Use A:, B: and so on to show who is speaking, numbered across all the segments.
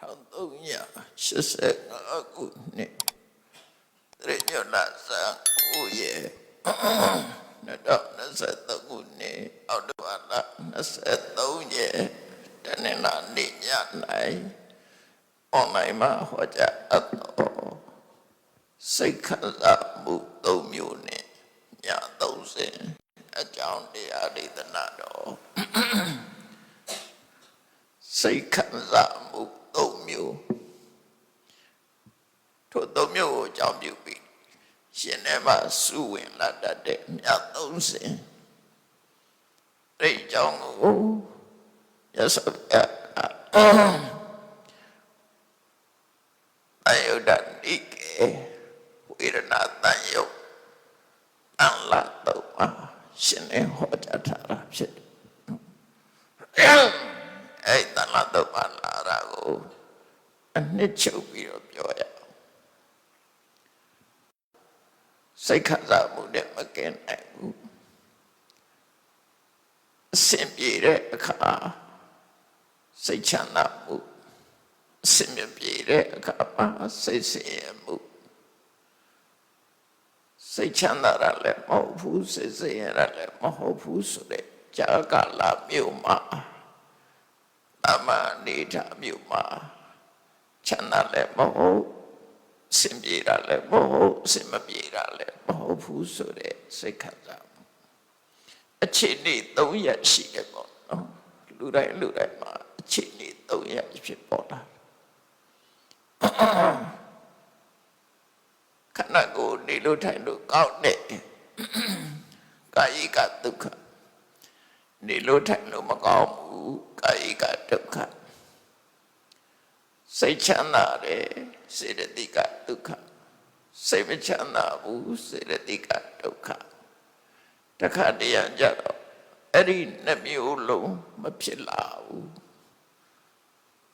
A: 1385 Renyonasa Nadonasataguni Audwala Nasatoye Danena Niyanai Onaima Hoja Ato Sikaza Mutomune Yadose Ajoundi Adidanado Sikaza Mutomyu To the Mu Jambubi she never suing like that day. Yadose Rejong Yes, Ayudanike Wiranatayo Anlatoma Shine Hojatara Aitanatoma Larago and Nichobi of Joya Sekaza Mude again Simpire Ka Sechana Mu Simpire Kapa Sesiamu Sechanara le Mohu Sesera le Mohu Sure Jagala Muma Lama Nita Muma Chana le Mohu Simbira le Mohu Simabira le Mohu Sure Sekaza A chini don't yet see a bon. Lurai ma, chini don't yet see bona. Cannot go Nilutai look out there. Kaika duka. Nilutai no magamu, Kaika duka. Say chana re, say the dika duka. Say me chana bu, say the dika duka. Takadiya Jaro, Eri Nemiulu, Mapilau,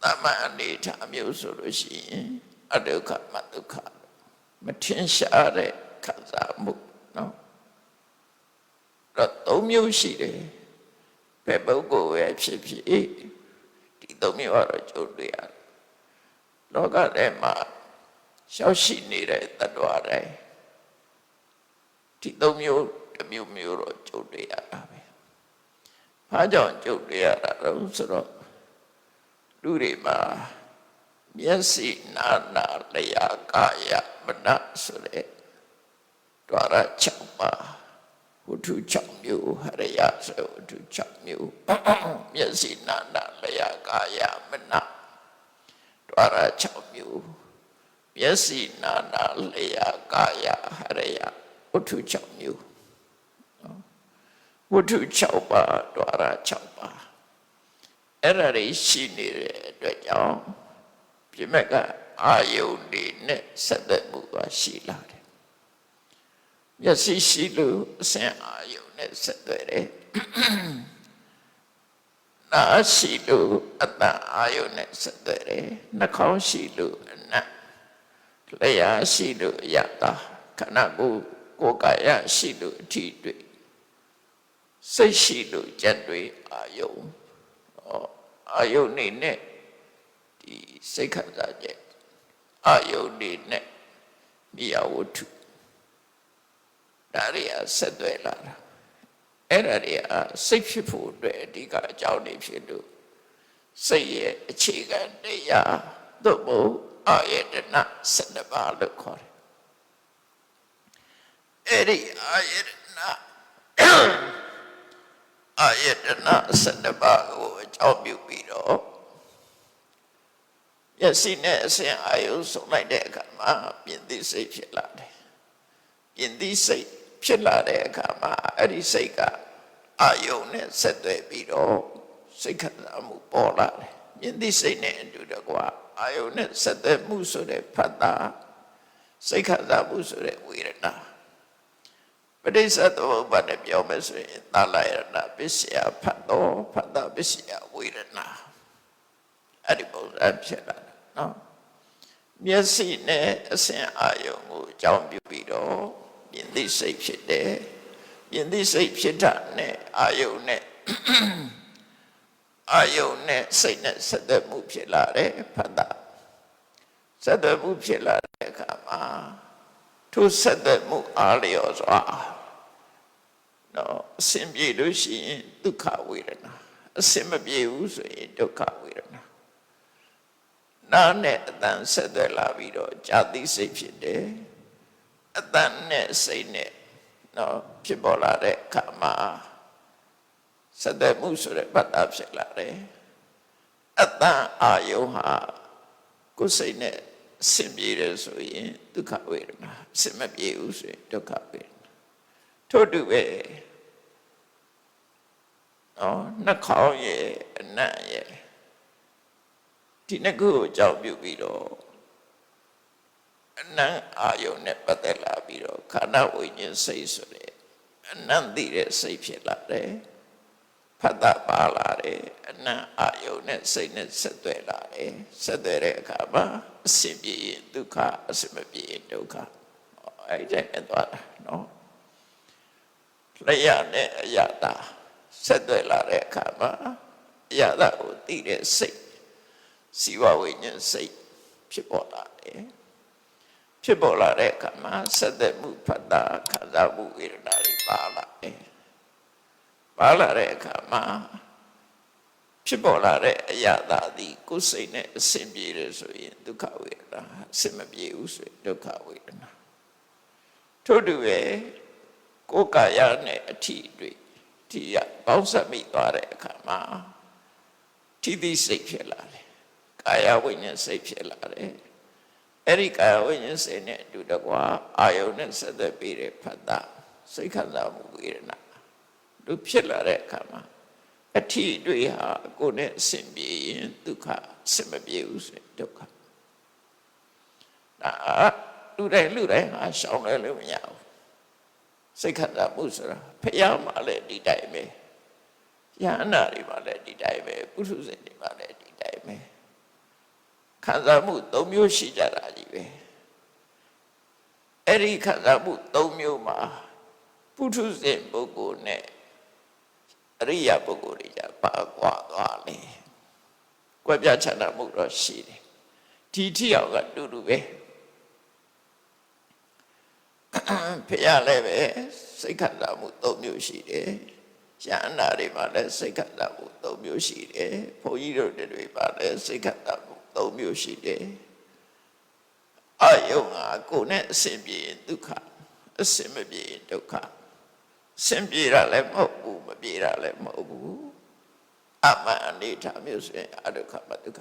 A: Namani Tamusurushi, Aduka Maduka, Matinshare Kazamu, no? Ratomio Shire, Pebogo Chipi, Tidomiora Julia, Loga Rema, Shoshi Nire Tadware, Tidomio. Muro Julia Pajon Julia Rosero Durima Yesi Nana Lea Kaya Manasure Dwara Chapa Utu Chamu Hariasa Utu Chamu Yesi Nana Lea Kaya Mana Dwara Chamu Yesi Nana Lea Kaya Haria Utu Chamu Wutu Chaupa, Dwara Chaupa. Erari Shini Dwajao, Pimega Ayundi Net Sadabuga Shilade. Yasi Shilu, Saint Ayunet Sadere. Na Shilu, Ata Ayunet Sadere, Nakon Shilu, Na Lea Shilu Yata, Kanabu, Kokaya Shilu Tidri. Say she do gently ayo ni ne the second subject ayo ni ne miyawotu Daria said to Lara Eraria 64 Diga Johnny Fidu say ye a chicken de ya double ayedna send about the core Eddie ayedna Ayedna Sandabago, Jobubido. Yes, in there, say I also like that. In this say Pilade. In this say Pilade, Kama, Ariseka, Ayone, said the Bido, Sekamu Bola. In this say, do the Gua, Ione, said the Muso de Pata, Sekazamuso de Wirna. But they said, oh, but the Biomes in Nalayana, Bisia, Pado, Pada Bisia, Wirna. Edible Abshala, no? Yes, in a Saint Ayo, John Bubido, in this shape shit there, in this shape shit, Ayo net. အာယုန်နဲ့စိတ်နဲ့ဆက်သွယ်မှုဖြစ်လာတယ်ဖတ်တာဆက်သွယ်မှုဖြစ်လာတဲ့အခါမှာထိုဆက်သွယ်မှုအားလျော်စွာနော်အစင်ပြေလို့ရှိရင်ဒုက္ခဝေဒနာအစင်မပြေဘူးဆိုရင်ဒုက္ခဝေဒနာနာနဲ့အတန်ဆက်သွယ်လာပြီးတော့ဇာတိစိတ်ဖြစ်တယ်အတန်နဲ့စိတ်နဲ့နော်ဖြစ်ပေါ်လာတဲ့အခါမှာဆက်သွယ်မှုဆိုတဲ့ပတ်တာဖြစ်လာတယ်အတန်အာယုံဟာကိုယ်စိတ်နဲ့အစင်ပြေတယ်ဆိုရင်ဒုက္ခဝေဒနာအစင်မပြေဘူးဆိုရင်ဒုက္ခဝေဒနာထို့တူပဲနော်နှာခေါင်းရဲ့အနံ့ရဲ့ဒီနှစ်ခုကိုအကြောင်းပြုပြီးတော့အနံ့အာယုန်နဲ့ပတ်သက်လာပြီးတော့ခန္ဓာဝိညာဉ်စိတ်ဆိုတဲ့အနံ့သိတဲ့စိတ်ဖြစ်လာတယ်ဖတ်တာပါလာတယ်အနံ့အာယုန်နဲ့စိတ်နဲ့ဆက်သွယ်လာတယ်ဆက်သွယ်တဲ့အခါမှာအစင်ပြေရင်ဒုက္ခအစင်မပြေရင်ဒုက္ခအဲ့ဒီနဲ့သွားတာနော်လျှက်နဲ့အယတာဆက်သွယ်လာတဲ့အခါမှာအယတာကိုသိတဲ့စိတ်စီဝဝိညာဉ်စိတ်ဖြစ်ပေါ်လာတယ်ဖြစ်ပေါ်လာတဲ့အခါမှာဆက်သွယ်မှုဖတ်တာခံစားမှုဝေဒနာတွေပါလာတယ်ပါလာတဲ့အခါမှာဖြစ်ပေါ်လာတဲ့အယတာသည်ကိုယ်စိတ်နဲ့အစင်ပြေတယ်ဆိုရင်ဒုက္ခဝေဒနာအစင်မပြေဘူးဆိုရင်ဒုက္ခဝေဒနာထို့တူပဲကိုယ်ကာယနဲ့အထီးတွေဒီရပေါင်းစပ်မိသွားတဲ့အခါမှာထိသိစိတ်ဖြစ်လာတယ်ကာယဝိညာဉ်စိတ်ဖြစ်လာတယ်အဲ့ဒီကာယဝိညာဉ်စိတ်နဲ့အတူတကွာအာယုန်နဲ့ဆက်သွယ်ပြီးတဲ့ဖတ်တာစိတ်ခံစားမှုဝေဒနာတို့ဖြစ်လာတဲ့အခါမှာအထီးတွေဟာကိုယ်နဲ့အဆင်ပြေရင်ဒုက္ခအဆင်မပြေဘူးဆိုရင်ဒုက္ခဒါလူတိုင်းဟာရှောင်လွှဲလို့မရဘူးစိတ်ခံစားမှုဆိုတာဖယားမှလည်းဒီတိုင်းပဲယဟန္တာတွေမှလည်းဒီတိုင်းပဲပုထုဇဉ်တွေမှလည်းဒီတိုင်းပဲခံစားမှု၃မျိုးရှိကြတာကြီးပဲအဲ့ဒီခံစားမှု၃မျိုးမှာပုထုဇဉ်ပုဂ္ဂိုလ်နဲ့အရိယာပုဂ္ဂိုလ်တွေကြပါကွာသွားလေကွဲပြားခြားနားမှုတော့ရှိတယ်ဒီထိအောင်ကတူတူပဲဖယားလည်းပဲစိတ်ခံစားမှု၃မျိုးရှိတယ်။ယန္တာတွေမှာလည်းစိတ်ခံစားမှု၃မျိုးရှိတယ်။ဘုန်းကြီးတို့တွေမှာလည်းစိတ်ခံစားမှု၃မျိုးရှိတယ်။အာယုံကကိုယ်နဲ့အစဉ်ပြေရင်ဒုက္ခအစဉ်မပြေရင်ဒုက္ခအစဉ်ပြေတာလည်းမဟုတ်ဘူးမပြေတာလည်းမဟုတ်ဘူးအမှန်အနေထားမျိုးဆိုရင်အဒုက္ခမဒုက္ခ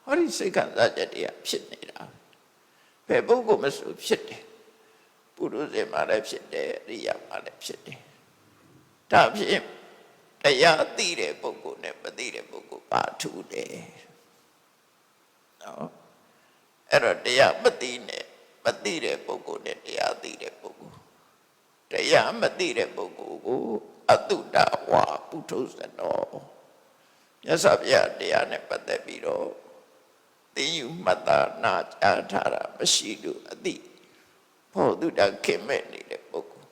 A: ဟောဒီစိတ်ခံစားချက်တွေကဖြစ်နေတာဘယ်ပုဂ္ဂိုလ်မဆိုဖြစ်တယ်ပုရုဇဉ်မှာလည်းဖြစ်တယ်အရိယာမှာလည်းဖြစ်တယ်ဒါဖြင့်တရားသိတဲ့ပုဂ္ဂိုလ်နဲ့မသိတဲ့ပုဂ္ဂိုလ်ပါထူးတယ်နော်အဲ့တော့တရားမသိနဲ့မသိတဲ့ပုဂ္ဂိုလ်နဲ့တရားသိတဲ့ပုဂ္ဂိုလ်တရားမသိတဲ့ပုဂ္ဂိုလ်ကိုအတုတဝါပုထုဇနောမြတ်စွာဘုရားတရားနဲ့ပတ်သက်ပြီးတော့သိယူမှတ်သားနာကြားထားတာမရှိလို့အသိဘောတုတခင်မဲ့နေတဲ့ပုဂ္ဂိုလ်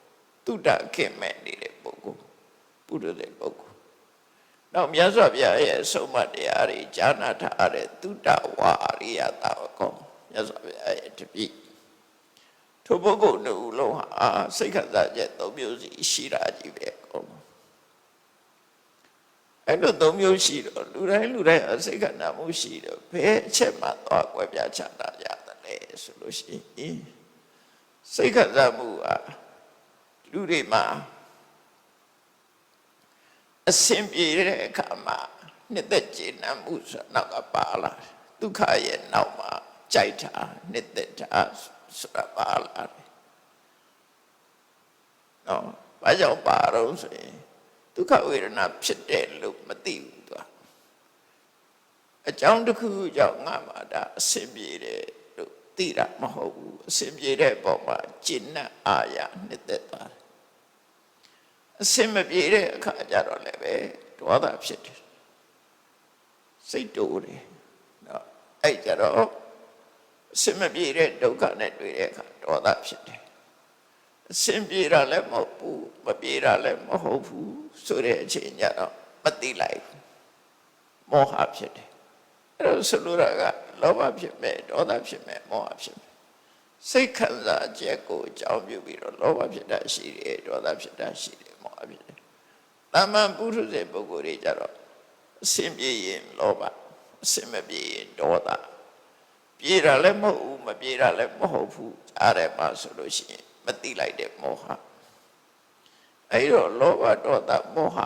A: တုတခင်မဲ့နေတဲ့ပုဂ္ဂိုလ်ပုထုဇဉ်ပုဂ္ဂိုလ်နောက်မြတ်စွာဘုရားရဲ့အဆုံးအမတရားတွေကြားနာထားတဲ့တုတဝါအရိယတာဝကောမြတ်စွာဘုရားရဲ့တပည့်ထိုပုဂ္ဂိုလ်တို့လုံးဟာစိတ်ခံစားချက်၃မျိုးစီရှိတာကြီးပဲကောအဲ့လို၃မျိုးရှိတော့လူတိုင်းအစိတ်ခံစားမှုရှိတော့ဘယ်အချက်မှသွားကွဲပြားခြားနာကြတယ်လဲဆိုလို့ရှိရင်စိတ်ခံစားမှုကလူတွေမှာအစဉ်ပြေတဲ့အခါမှာနှစ်သက်ကျေနပ်မှုဆိုနောက်ကပါလာဒုက္ခရဲ့နောက်မှာကြိုက်တာနှစ်သက်တာဆိုတာပါလာတယ်နော်ဘာကြောင့်ပါတော့ဆိုရင်ဒုက္ခဝေဒနာဖြစ်တယ်လို့မသိဘူးသူအကြောင်းတစ်ခုကြောင့်ငါမှာဒါအစဉ်ပြေတယ်လို့သိတာမဟုတ်ဘူးအစဉ်ပြေတဲ့ပုံမှာจิตနဲ့အာရနှစ်သက်သွားတယ်အစဉ်မပြေတဲ့အခါကျတော့လည်းပဲဒေါသဖြစ်တယ်စိတ်တိုးတယ်နော်အဲ့ကြတော့အစဉ်မပြေတဲ့ဒုက္ခနဲ့တွေ့တဲ့အခါဒေါသဖြစ်တယ်အစဉ်ပြေတာလည်းမဟုတ်ဘူးမပြေတာလည်းမဟုတ်ဘူးဆိုတဲ့အချိန်ကျတော့မသိလိုက်ဘူး မောဟဖြစ်တယ်အဲ့တော့ဆိုလိုတာကလောဘဖြစ်မဲ့ဒေါသဖြစ်မဲ့မောဟဖြစ်မဲ့စိတ်ခံစားချက်ကိုအကြောင်းပြုပြီးတော့လောဘဖြစ်တာရှိတယ်ဒေါသဖြစ်တာရှိတယ်မောဟဖြစ်တယ်တာမန်ပုထုဇဉ်ပုဂ္ဂိုလ်တွေကြတော့အစင်ပြေရင်လောဘအစင်မပြေရင်ဒေါသပြေတာလည်းမဟုတ်ဘူးမပြေတာလည်းမဟုတ်ဘူးအားတယ်ပါဆိုလို့ရှိရင်မသိလိုက်တဲ့မောဟအဲ့တော့လောဘဒေါသမောဟ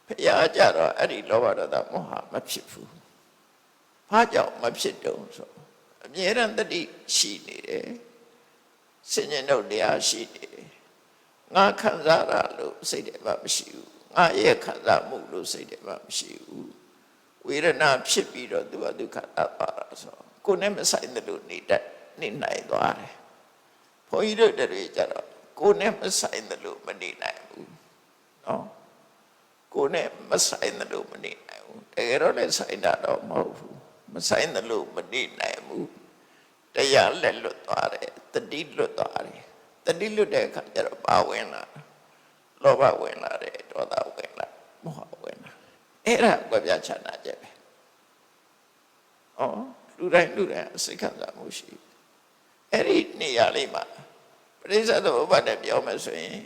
A: ဖျားကြတော့အဲ့ဒီလောဘဒေါသမောဟမဖြစ်ဘူးဘာကြောင့်မဖြစ်တုံးဆိုအမြဲတမ်းတတိရှိနေတယ်စဉ္ညာတို့တရားရှိနေတယ်ငါခံစားရလို့စိတ်ထဲမှာမရှိဘူးငါရဲ့ခံစားမှုလို့စိတ်ထဲမှာမရှိဘူးဝေဒနာဖြစ်ပြီးတော့သူကဒုက္ခတတ်သွားတာဆိုကိုယ်နဲ့မဆိုင်တယ်လို့နေနိုင်သွားတယ်ဘုန်းကြီးတို့တွေကြတော့ကိုယ်နဲ့မဆိုင်တယ်လို့မနေနိုင်ဘူးနော်ကိုယ်နဲ့မဆိုင်တယ်လို့မနေနိုင်ဘူးတကယ်တော့လည်းဆိုင်တာတော့မဟုတ်ဘူးမဆိုင်တယ်လို့မနေနိုင်ဘူးတရားလက်လွတ်သွားတယ်တတိလွတ်သွားတယ်တတိလွတ်တဲ့အခါကျတော့ပါဝင်လာလောဘဝင်လာတယ်ဒေါသဝင်လာမောဟဝင်လာအဲ့ဒါကွက်ပြချနာချက်ပဲလူတိုင်းအစိတ်ခံစားမှုရှိအဲ့ဒီနေရာလေးမှာပရိစ္ဆေသမုပ္ပါဒ်နဲ့ပြောမယ်ဆိုရင်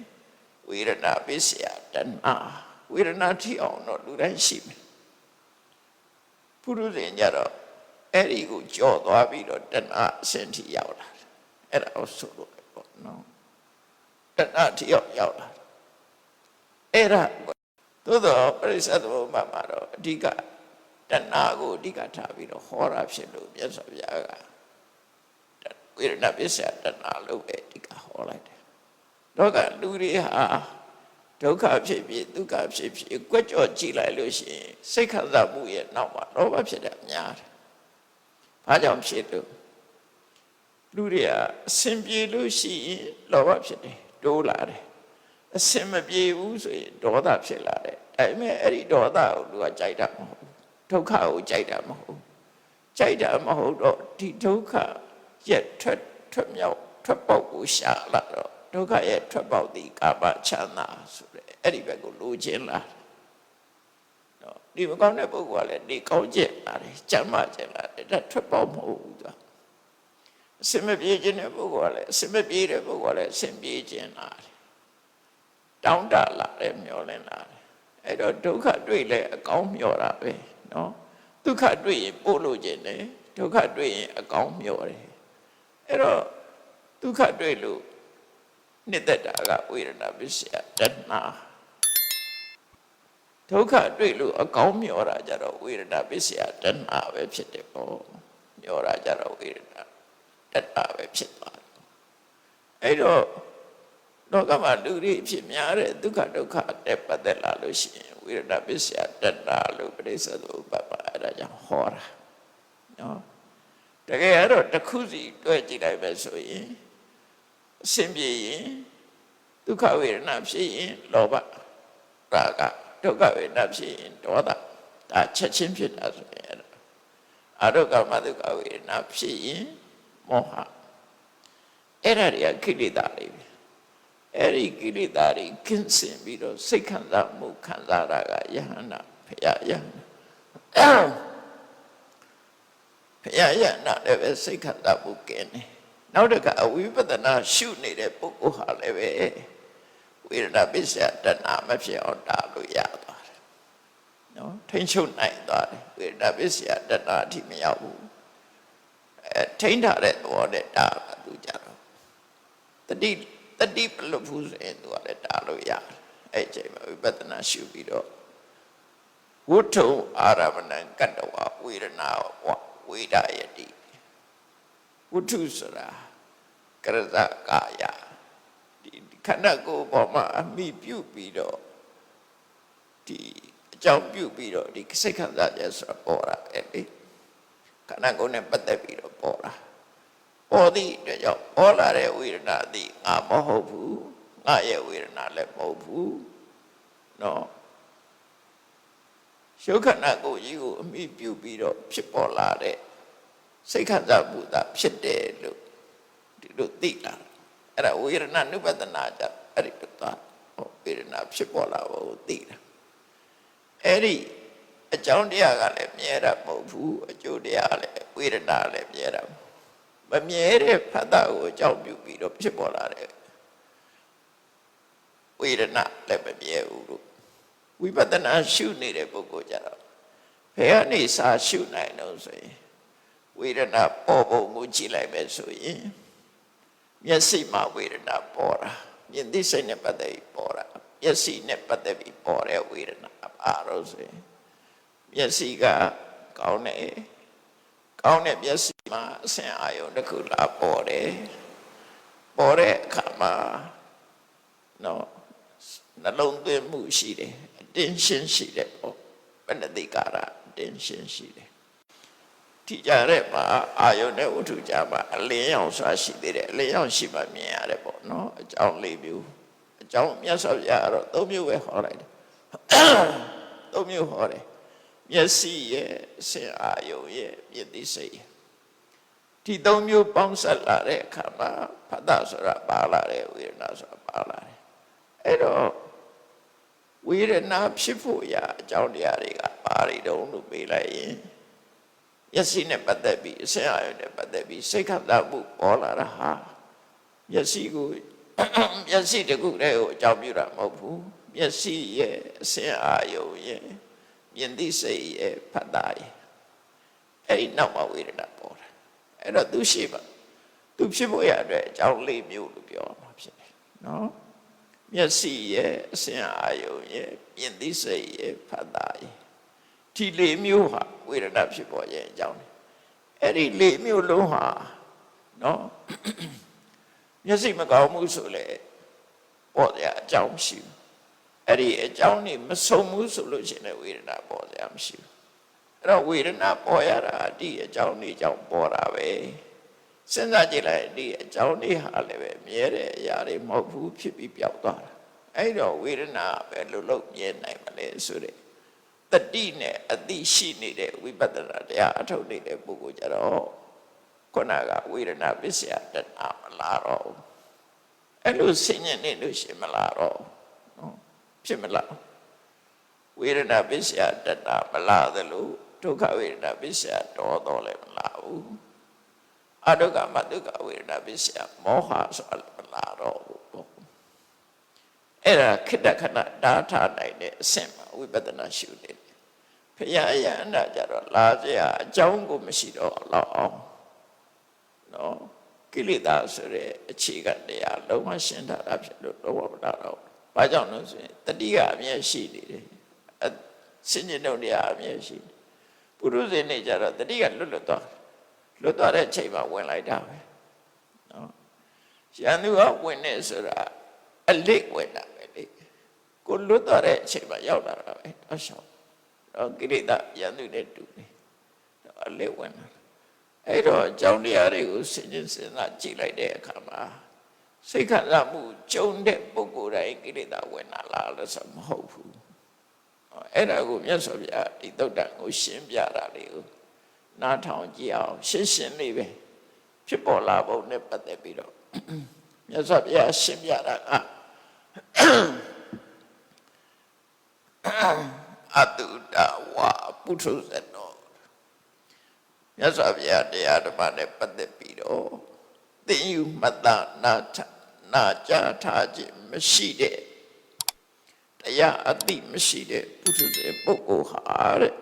A: ဝေဒနာပစ္စယတဏှာဝေဒနာထိအောင်တော့လူတိုင်းရှိမယ်ပုရုဇဉ်ကြတော့အဲ့ဒီကိုကြော့သွားပြီးတော့တဏှာအစဉ်ထိရောက်လာတယ်အဲ့ဒါကိုဆိုလို့ပေါ့နော်တဏှာထိရောက်လာအဲ့ဒါသို့တော့ပရိစ္ဆေသမုပ္ပါဒ်မှာတော့အဓိကတဏှာကိုအဓိကထားပြီးတော့ဟောတာဖြစ်လို့မြတ်စွာဘုရားကဝေဒနာပစ္စယတဏှာလို့ပဲအဓိကဟောလိုက်တယ်တော့ကလူတွေဟာဒုက္ခဖြစ်ဖြစ်ဒုက္ခဖြစ်ဖြစ်ကြွက်ကြော့ကြည့်လိုက်လို့ရှိရင်စိတ်ခံစားမှုရဲ့နောက်မှာလောဘဖြစ်တာများတယ်။ဘာကြောင့်ဖြစ်လို့လူတွေကအစင်ပြေလို့ရှိရင်လောဘဖြစ်တယ်တိုးလာတယ်အစင်မပြေဘူးဆိုရင်ဒေါသဖြစ်လာတယ်ဒါပေမဲ့အဲ့ဒီဒေါသကိုလူကကြိုက်တာမဟုတ်ဘူးဒုက္ခကိုကြိုက်တာမဟုတ်ကြိုက်တာမဟုတ်တော့ဒီဒုက္ခရဲ့ထွက်မြောက်ထွက်ပေါက်ကိုရှာလာတော့ဒုက္ခရဲ့ထွက်ပေါက်ဒီကာမချမ်းသာဆိုတဲ့အဲ့ဒီဘက်ကိုလိုချင်လာတော့ဒီမကောင်းတဲ့ပုဂ္ဂိုလ်ကလည်းဒီကောင်းကျင်လာတယ်ကျမ်းမာကျင်လာတယ်ဒါထွက်ပေါက်မဟုတ်ဘူးသူအစင်မပြေခြင်းတဲ့ပုဂ္ဂိုလ်ကလည်းအစင်မပြေတဲ့ပုဂ္ဂိုလ်ကလည်းအစင်ပြေခြင်းလာတယ်တောင်းတလာတယ်မျောလင်းလာတယ်အဲ့တော့ဒုက္ခတွေ့လဲအကောင်းမျောတာပဲနော်ဒုက္ခတွေ့ရင်ပို့လို့ခြင်းတယ်ဒုက္ခတွေ့ရင်အကောင်းမျောတယ်အဲ့တော့ဒုက္ခတွေ့လို့နှစ်သက်တာကဝေဒနာပစ္စယတဏှာဒုက္ခတွေ့လို့အကောင်းမျောတာကြတော့ဝေဒနာပစ္စယတဏှာပဲဖြစ်တယ်ပေါ့မျောတာကြတော့ဝေဒနာတဏှာပဲဖြစ်သွားတယ်အဲ့တော့လောကမှာလူတွေဖြစ်များတဲ့ဒုက္ခဒုက္ခနဲ့ပတ်သက်လာလို့ရှိရင်ဝေဒနာပစ္စယတဏှာလို့ပရိစ္ဆေသမုပ္ပါဒ်မှာအဲ့ဒါကြောင့်ဟောတာနော်တကယ်တော့တစ်ခုစီတွဲကြည့်လိုက်ပဲဆိုရင်အစဉ်ပြေရင်ဒုက္ခဝေဒနာဖြစ်ရင်လောဘရာဂဒုက္ခဝေဒနာဖြစ်ရင်ဒေါသဒါချက်ချင်းဖြစ်တာဆိုရင်အဒုက္ခမဒုက္ခဝေဒနာဖြစ်ရင်မောဟအဲ့ဒါတွေကကိလေသာတွေအဲ့ဒီကိလေသာတွေကင်းစင်ပြီးတော့စိတ်ခံစားမှုခံစားတာကယဟန္တာဖရာယဟန္တာဖရာယဟန္တာလည်းပဲစိတ်ခံစားမှုကင်းတယ်နောက်တစ်ခါအဝိပဿနာရှုနေတဲ့ပုဂ္ဂိုလ်ဟာလည်းပဲဝေဒနာပစ္စယတဏှာမဖြစ်အောင်တားလို့ရသွားတယ်နော်ထိန်းချုပ်နိုင်သွားတယ်ဝေဒနာပစ္စယတဏှာအထိမရောက်ဘူးထိန်းထားတဲ့သဘောနဲ့တားတာသူကြတော့တတိပလွတ်ဘူးဆိုရင်သူကလည်းတားလို့ရတယ်အဲ့ချိန်မှာဝိပဿနာရှုပြီးတော့ဝုထုအာရမဏံကတ္တဝဝေဒနာဝေဒယတိဝုထုဆိုတာကရဇကာယဒီခန္ဓာကိုယ်ပေါ်မှာအမိပြုပြီးတော့ဒီအကြောင်းပြုပြီးတော့ဒီစိတ်ခံစားချက်ဆိုတာပေါ်တာပဲလေခန္ဓာကိုယ်နဲ့ပတ်သက်ပြီးတော့ပေါ်တာပေါ်သည့်အတွက်ကြောင့်ပေါ်လာတဲ့ဝေဒနာသည်ငါမဟုတ်ဘူးငါရဲ့ဝေဒနာလည်းမဟုတ်ဘူးနော်ရှုခန္ဓာကိုယ်ကြီးကိုအမိပြုပြီးတော့ဖြစ်ပေါ်လာတဲ့စိတ်ခံစားမှုသာဖြစ်တယ်လို့ဒီလိုသိလာအဲ့ဒါဝေဒနာနုပဒနာကြအဲ့ဒီတော့ဝေဒနာဖြစ်ပေါ်လာဖို့သိတာအဲ့ အကြောင်းတရားကလည်းမြဲတာမဟုတ်ဘူးအကျိုးတရားလည်းဝေဒနာလည်းမြဲတာမမြဲတဲ့ဖတ်တာကိုအကြောင်းပြုပြီးတော့ဖြစ်ပေါ်လာတဲ့ဝေဒနာလည်းမမြဲဘူးလို့ဝိပဿနာရှုနေတဲ့ပုဂ္ဂိုလ်ကြတော့ဘယ်ကနေစာရှုနိုင်တော့ဆိုရင်ဝေဒနာပေါ်ပုံကိုကြည့်လိုက်ပဲဆိုရင်မျက်စိမှာဝေဒနာပေါ်တာမြင်သိစိတ်နဲ့ပတ်သက်ပြီးပေါ်တာမျက်စိနဲ့ပတ်သက်ပြီးပေါ်တဲ့ဝေဒနာပါတော့ဆိုရင်မျက်စိကကောင်းတဲ့မျက်စိမှာအဆင်အာရုံတစ်ခုလာပေါ်တယ်ပေါ်တဲ့အခါမှာနော်နှလုံးသွင်းမှုရှိတယ်အတင်းရှင်းရှိတယ်ပေါ့ပဏ္ဏတိကာရအတင်းရှင်းရှိတယ်ထိကြတဲ့မှာအာယုန်နဲ့ဝတ္ထုကြမှာအလင်းရောင်စွာရှိသေးတယ်အလင်းရောင်ရှိမှမြင်ရတယ်ပေါ့နော်အကြောင်း၄မျိုးအကြောင်းမြတ်စွာဘုရားကတော့၃မျိုးပဲဟောလိုက်တယ်၃မျိုးဟောတယ်မျက်စိရဲ့အစဉ်အာယုန်ရဲ့မြင်သိစိတ်ရဲ့ဒီ၃မျိုးပေါင်းစပ်လာတဲ့အခါမှာဖတ်တာဆိုတာပါလာတယ်ဝေဒနာဆိုတာပါလာတယ်အဲ့တော့ဝေဒနာဖြစ်ဖို့ရာအကြောင်းတရားတွေကပါရီတုံးလို့ပေးလိုက်ရင်မျက်စိနဲ့ပတ်သက်ပြီးအစဉ်အာရုံနဲ့ပတ်သက်ပြီးစိတ်ခန္ဓာမှုပေါ်လာတာဟာမျက်စိကိုမျက်စိတစ်ခုတည်းကိုအကြောင်းပြုတာမဟုတ်ဘူးမျက်စိရဲ့အစဉ်အာရုံရဲ့မြင်သိစိတ်ရဲ့ဖတ်တာရဲ့အဲ့ဒီနောက်မှာဝေဒနာပေါ်တာအဲ့တော့သူရှိပါသူဖြစ်ဖို့ရအတွက်အကြောင်း၄မျိုးလို့ပြောမှာဖြစ်တယ်နော်မျက်စိရဲ့အစဉ်အာရုံရဲ့မြင်သိစိတ်ရဲ့ဖတ်တာရဲ့ဒီ၄မျိုးဟာဝေဒနာဖြစ်ပေါ်ရဲ့အကြောင်းအဲ့ဒီ၄မျိုးလုံးဟာနော်မျက်စိမကောင်းမှုဆိုလေပေါ်ရအကြောင်းရှိဘူးအဲ့ဒီအကြောင်းนี่မဆုံးဘူးဆိုလို့ရှိရင်ဝေဒနာပေါ်ရမရှိဘူးအဲ့တော့ဝေဒနာပေါ်ရတာဒီအကြောင်းนี่ကြောင့်ပေါ်တာပဲစဉ်းစားကြည့်လိုက်ဒီအကြောင်းนี่ဟာလည်းပဲမြဲတဲ့အရာတွေမဟုတ်ဘူးဖြစ်ပြီးပျောက်သွားတာအဲ့တော့ဝေဒနာပဲလို့မြဲနိုင်မလဲဆိုတဲ့တတိနဲ့အတိရှိနေတဲ့ဝိပဿနာတရားအထုတ်နေတဲ့ပုဂ္ဂိုလ်ကြတော့ခုနကဝေဒနာပစ္စယတဏမလာတော့အဲ့လိုဆင်ញင်နေလို့ရှိမလာတော့နော်ဖြစ်မလားဝေဒနာပစ္စယတဏမလာသလိုဒုက္ခဝေဒနာပစ္စယတော့လည်းမလာဘူးအဒုက္ခမဒုက္ခဝေဒနာပစ္စယမောဟဆိုတာမလာတော့ဘူးပေါ့အဲ့ဒါခိတ္တခဏဓာထားနိုင်တဲ့အဆင့်မှာဝိပဿနာရှုနေတယ်ဖရာယန္တာကြတော့လာစရာအကြောင်းကိုမရှိတော့လောက်အောင်နော်ကိလေသာဆိုတဲ့အခြေခံတရားလုံးဝရှင်းထားတာဖြစ်လို့တော့မလာတော့ဘာကြောင့်လဲဆိုရင်တတိကအမြဲရှိနေတယ်စဉ္ညတုံတရားအမြဲရှိတယ်ပုရုဇဉ်နေကြတော့တတိကလွတ်သွားတဲ့အချိန်မှာဝင်လိုက်တာပဲနော်ရန်သူကဝင်နေဆိုတာအလိတ်ဝင်တာပဲလေကိုလွတ်သွားတဲ့အချိန်မှာရောက်လာတာပဲအရှောက်တော့ကိလေသာရန်သူနဲ့တူတယ်အလိတ်ဝင်လာအဲ့တော့အကြောင်းတရားတွေကိုစဉ်းစားကြည့်လိုက်တဲ့အခါမှာစိတ်ခံစားမှုကြုံတဲ့ပုဂ္ဂိုလ်တိုင်းကိလေသာဝင်လာလားလို့ဆိုမဟုတ်ဘူးအဲ့ဒါကိုမြတ်စွာဘုရားဒီသုတ်တံကိုရှင်းပြတာလေးကိုနားထောင်ကြည့်အောင်ရှင်းလေးပဲဖြစ်ပေါ်လာပုံနဲ့ပတ်သက်ပြီးတော့မြတ်စွာဘုရားရှင်းပြတာကအတုတဝါပုထုဇနောမြတ်စွာဘုရားတရားဓမ္မနဲ့ပတ်သက်ပြီးတော့သင်ယူမှတ်သားနာကြားထားခြင်းမရှိတဲ့တရားအသိမရှိတဲ့ပုထုဇဉ်ပုဂ္ဂိုလ်ဟာတဲ့